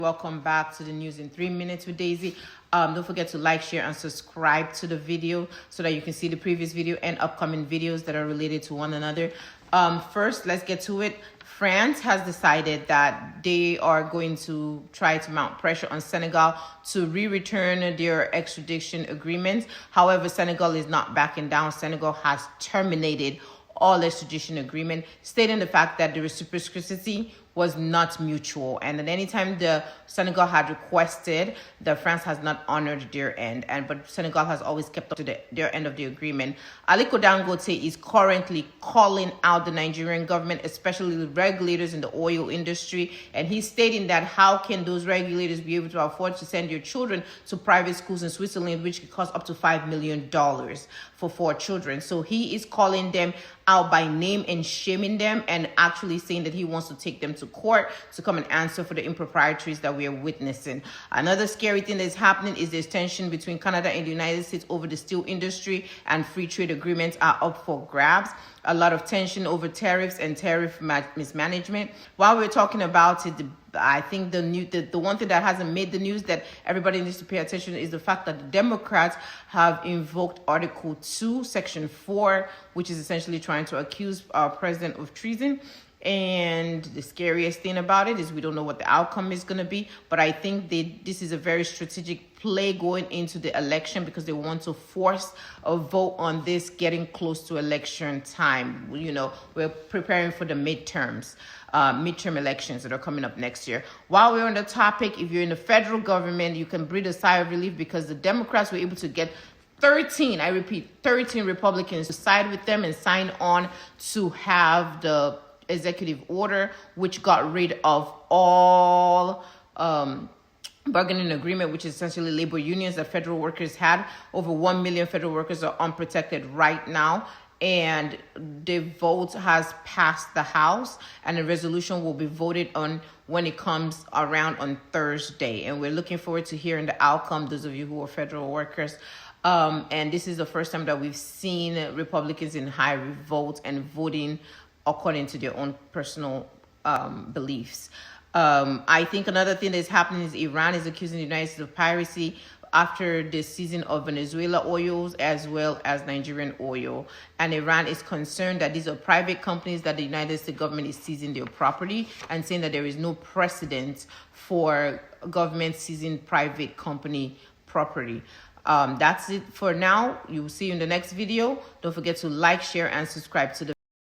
Welcome back to the news in 3 minutes with Daisy. Don't forget to like, share, and subscribe to the video so that you can see the previous video and upcoming videos that are related to one another. First, let's get to it. France has decided that they are going to try to mount pressure on Senegal to return their extradition agreements. However, Senegal is not backing down. Senegal has terminated all extradition agreement, stating the fact that the reciprocity was not mutual, and that anytime the Senegal had requested, the France has not honored their end, but Senegal has always kept up to their end of the agreement. Aliko Dangote is currently calling out the Nigerian government, especially the regulators in the oil industry, and he's stating that how can those regulators be able to afford to send your children to private schools in Switzerland, which could cost up to $5 million for 4 children. So he is calling them out by name and shaming them, and actually saying that he wants to take them to court to come and answer for the improprieties that we are witnessing. Another scary thing that is happening is there's tension between Canada and the United States over the steel industry, and free trade agreements are up for grabs. A lot of tension over tariffs and tariff mismanagement. While we're talking about it, I think the one thing that hasn't made the news that everybody needs to pay attention is the fact that the Democrats have invoked Article 2, Section 4, which is essentially trying to accuse our president of treason. And the scariest thing about it is we don't know what the outcome is going to be. But I think this is a very strategic play going into the election, because they want to force a vote on this getting close to election time. You know, we're preparing for the midterm elections that are coming up next year. While we're on the topic, if you're in the federal government, you can breathe a sigh of relief, because the Democrats were able to get 13 Republicans to side with them and sign on to have the executive order, which got rid of all bargaining agreement, which is essentially labor unions that federal workers had. Over 1 million federal workers are unprotected right now, and the vote has passed the House, and the resolution will be voted on when it comes around on Thursday, and we're looking forward to hearing the outcome, those of you who are federal workers. And this is the first time that we've seen Republicans in high revolt and voting according to their own personal beliefs. I think another thing that's happening is Iran is accusing the United States of piracy after the seizing of Venezuela oils as well as Nigerian oil. And Iran is concerned that these are private companies, that the United States government is seizing their property, and saying that there is no precedent for government seizing private company property. That's it for now. You will see you in the next video. Don't forget to like, share, and subscribe to the